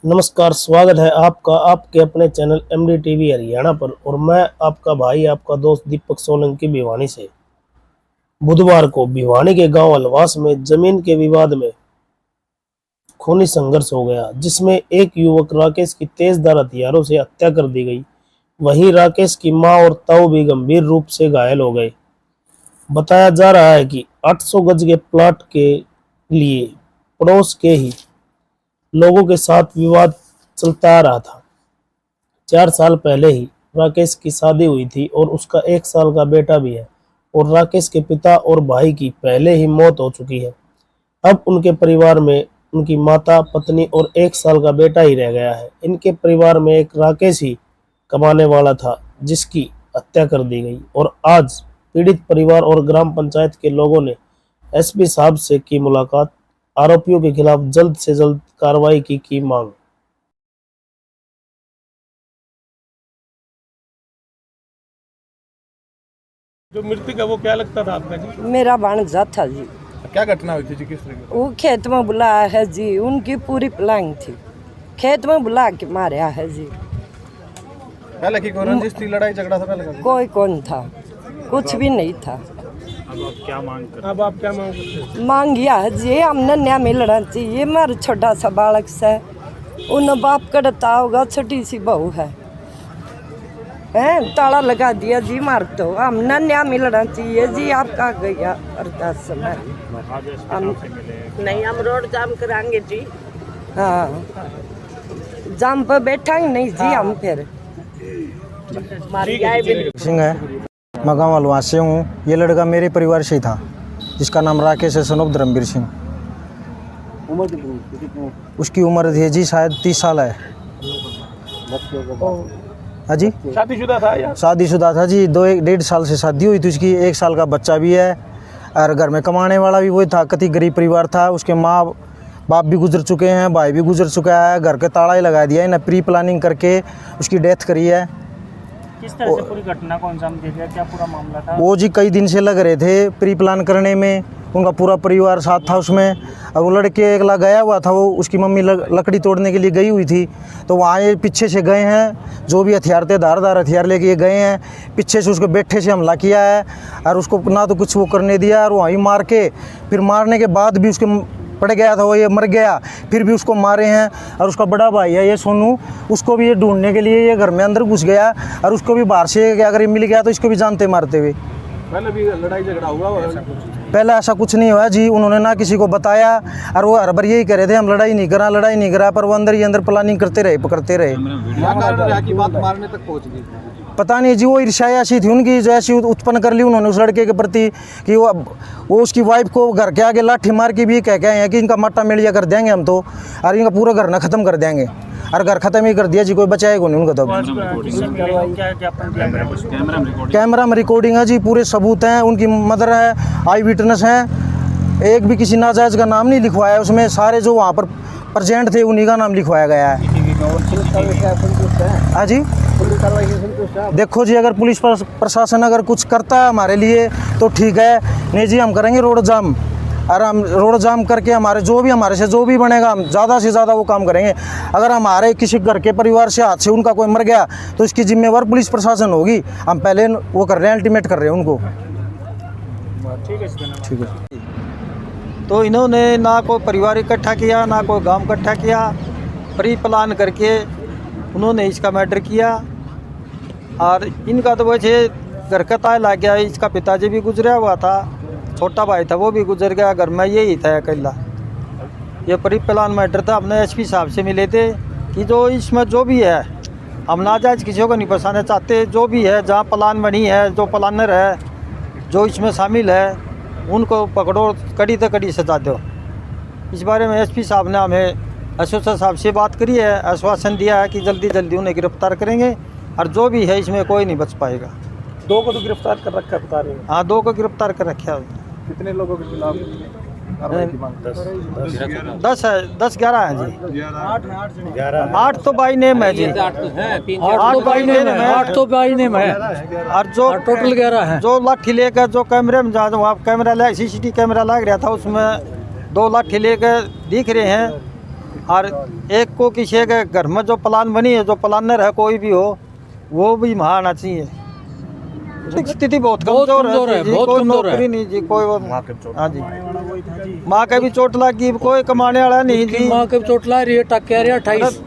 नमस्कार, स्वागत है आपका आपके अपने चैनल एमडी टीवी हरियाणा पर। और मैं आपका भाई आपका दोस्त दीपक सोलंकी भिवानी से। बुधवार को भिवानी के गांव अलवास में जमीन के विवाद में खूनी संघर्ष हो गया, जिसमें एक युवक राकेश की तेजधार हथियारों से हत्या कर दी गई। वहीं राकेश की मां और ताऊ भी गंभीर रूप से घायल हो गए। बताया जा रहा है कि 800 गज के प्लाट के लिए पड़ोस के ही लोगों के साथ विवाद चलता आ रहा था। 4 साल पहले ही राकेश की शादी हुई थी और उसका 1 साल का बेटा भी है। और राकेश के पिता और भाई की पहले ही मौत हो चुकी है। अब उनके परिवार में उनकी माता, पत्नी और 1 साल का बेटा ही रह गया है। इनके परिवार में एक राकेश ही कमाने वाला था, जिसकी हत्या कर दी गई। और आज पीड़ित परिवार और ग्राम पंचायत के लोगों ने एसपी साहब से की मुलाकात। आरोपियों के खिलाफ जल्द से जल्द कार्रवाई की मांग। जो मृतक है वो क्या लगता था आपका जी? मेरा भांजा था जी। क्या घटना हुई थी जी? किस तरीके वो खेत में बुलाया है जी, उनकी पूरी प्लानिंग थी। खेत में बुला के मारा है जी। पहले की कोई रंजिश थी, लड़ाई झगड़ा था पहले का? कोई कौन था, कुछ भी नहीं था। अब आप क्या मांग करते? मांगिया है जी, हमने न्याय मिलना चाहिए। मेरा छोटा सा बालक से उन बाप करता होगा, छोटी सी बहू है, ताला लगा दिया जी। मार तो हमने न्याय मिलना चाहिए जी। आप कहाँ गया अरदास में? नहीं, हम रोड जाम कराएंगे जी। हाँ, जाम पर बैठाएंगे नहीं जी हम। फिर सिंह है, मैं गाँव अलवास से हूँ। ये लड़का मेरे परिवार से ही था, जिसका नाम राकेश है, सन ऑफ धर्मवीर सिंह। उसकी उम्र थी जी शायद 30 साल है। हाँ जी, शादीशुदा था या? शादीशुदा था जी। 2-1.5 साल से शादी हुई थी उसकी। 1 साल का बच्चा भी है और घर में कमाने वाला भी वही था। कति गरीब परिवार था। उसके माँ बाप भी गुजर चुके हैं, भाई भी गुजर चुका है। घर के ताला ही लगा दिया है, ना प्री प्लानिंग करके उसकी डेथ करी है। किस तरह से पूरी घटना को अंजाम दे दिया? क्या पूरा मामला था? वो जी कई दिन से लग रहे थे प्री प्लान करने में। उनका पूरा परिवार साथ था उसमें। और वो लड़के अगला गया हुआ था, वो उसकी मम्मी लकड़ी तोड़ने के लिए गई हुई थी। तो वहाँ ये पीछे से गए हैं, जो भी हथियार थे धारदार हथियार लेके ये गए हैं। पीछे से उसको बैठे से हमला किया है और उसको ना तो कुछ वो करने दिया। और वहीं मार के, फिर मारने के बाद भी उसके पड़ गया था वो, ये मर गया, फिर भी उसको मारे हैं। और उसका बड़ा भाई है ये सोनू, उसको भी ये ढूंढने के लिए ये घर में अंदर घुस गया और उसको भी बाहर से अगर ये मिल गया तो इसको भी जानते मारते हुए। पहले भी लड़ाई झगड़ा हुआ? पहले ऐसा कुछ नहीं हुआ जी, उन्होंने ना किसी को बताया। और वो हर बार यही कह रहे थे हम लड़ाई नहीं करा, पर वो अंदर ही अंदर प्लानिंग करते रहे, पकड़ते रहे। क्या कारण रहा कि बात मारने तक पहुंच गई? पता नहीं जी, वो ईर्ष्या ऐसी थी उनकी, जो ऐसी उत्पन्न कर ली उन्होंने उस लड़के के प्रति कि वो उसकी वाइफ को घर के आगे लाठी मार के भी कह के आए हैं कि इनका मट्टा मिलिया कर देंगे हम तो, और इनका पूरा घर ना ख़त्म कर देंगे। और घर ख़त्म ही कर दिया जी, कोई बचाएगा नहीं उनका। तो कैमरा में रिकॉर्डिंग है जी, पूरे सबूत हैं। उनकी मदर है, आई विटनेस हैं। एक भी किसी नाजायज़ का नाम नहीं लिखवाया उसमें। सारे जो वहाँ पर प्रेजेंट थे उन्हीं का नाम लिखवाया गया है। हाँ जी, देखो जी, अगर पुलिस प्रशासन अगर कुछ करता है हमारे लिए तो ठीक है, नहीं जी हम करेंगे रोड जाम। और हम रोड जाम करके हमारे से जो भी बनेगा हम ज़्यादा से ज़्यादा वो काम करेंगे। अगर हमारे किसी घर के परिवार से हाथ से उनका कोई मर गया तो इसकी जिम्मेवार पुलिस प्रशासन होगी। हम पहले वो कर रहे हैं, अल्टीमेट कर रहे हैं उनको। ठीक है। तो इन्होंने ना कोई परिवार इकट्ठा किया, ना कोई गांव इकट्ठा किया, प्री प्लान करके उन्होंने इसका मैटर किया। और इनका तो वैसे घर का ताला लग गया। इसका पिताजी भी गुजरा हुआ था, छोटा भाई था वो भी गुजर गया, घर में यही था अकेला। ये प्री प्लान मैटर था। हमने एसपी साहब से मिले थे कि जो इसमें जो भी है, हम नाजायज़ किसी को नहीं फंसाना चाहते। जो भी है, जहाँ प्लान बनी है, जो प्लानर है, जो इसमें शामिल है, उनको पकड़ो, कड़ी से कड़ी सजा दो। इस बारे में एसपी साहब ने हमें एसओ साहब से बात करी है, आश्वासन दिया है कि जल्दी जल्दी उन्हें गिरफ्तार करेंगे। और जो भी है इसमें कोई नहीं बच पाएगा। 2 को तो गिरफ्तार कर रखा बता रहे हैं? हाँ, 2 को गिरफ्तार कर रखा है। कितने लोगों के खिलाफ कार्रवाई की मांग? 10-11 हैं जी। 8 तो बाई नेम है जी। 8 बाई नेम है। और जो टोटल 11 है। जो लाठी लेकर, जो कैमरे में जहाँ वहाँ कैमरा लग, CCTV कैमरा लग रहा था, उसमें 2 लाठी लेकर दिख रहे हैं। और एक को किसी के घर में जो प्लान बनी है, जो प्लानर है कोई भी हो, वो भी वहाँ आना चाहिए। स्थिति बहुत कमजोर है जी, कोई नौकरी नहीं जी, कोई हाँ जी, माँ का भी चोट लगी, कोई कमाने वाला नहीं जी। माँ के चोट ला रही है, टक्के रही है 28।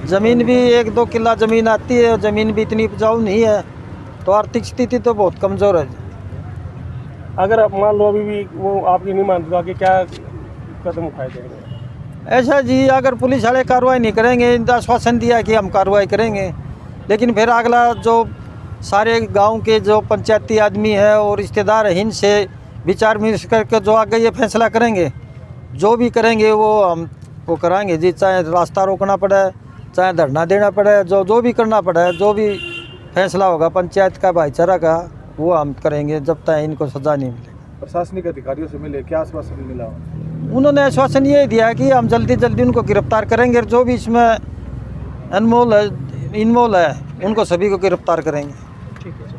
जमीन भी 1-2 किला जमीन आती है, जमीन भी इतनी उपजाऊ नहीं है, तो आर्थिक स्थिति तो बहुत कमजोर है। अगर आप मान लो अभी भी वो आपकी नहीं मानता कि क्या कदम उठाए जाएंगे? ऐसा जी, अगर पुलिस वाले कार्रवाई नहीं करेंगे, इनका आश्वासन दिया कि हम कार्रवाई करेंगे, लेकिन फिर अगला जो सारे गांव के जो पंचायती आदमी है और रिश्तेदार हैं, इनसे विचार विमर्श करके जो आगे ये फैसला करेंगे, जो भी करेंगे वो कराएंगे जी। चाहे रास्ता रोकना पड़े, चाहे धरना देना पड़े, जो भी करना पड़े, जो भी फैसला होगा पंचायत का, भाईचारा का, वो हम करेंगे जब तक इनको सज़ा नहीं मिलेगी। प्रशासनिक अधिकारियों से मिले, क्या आश्वासन मिला? उन्होंने आश्वासन ये दिया कि हम जल्दी जल्दी उनको गिरफ्तार करेंगे, जो भी इसमें इन्वॉल्व है उनको सभी को गिरफ्तार करेंगे। ठीक है।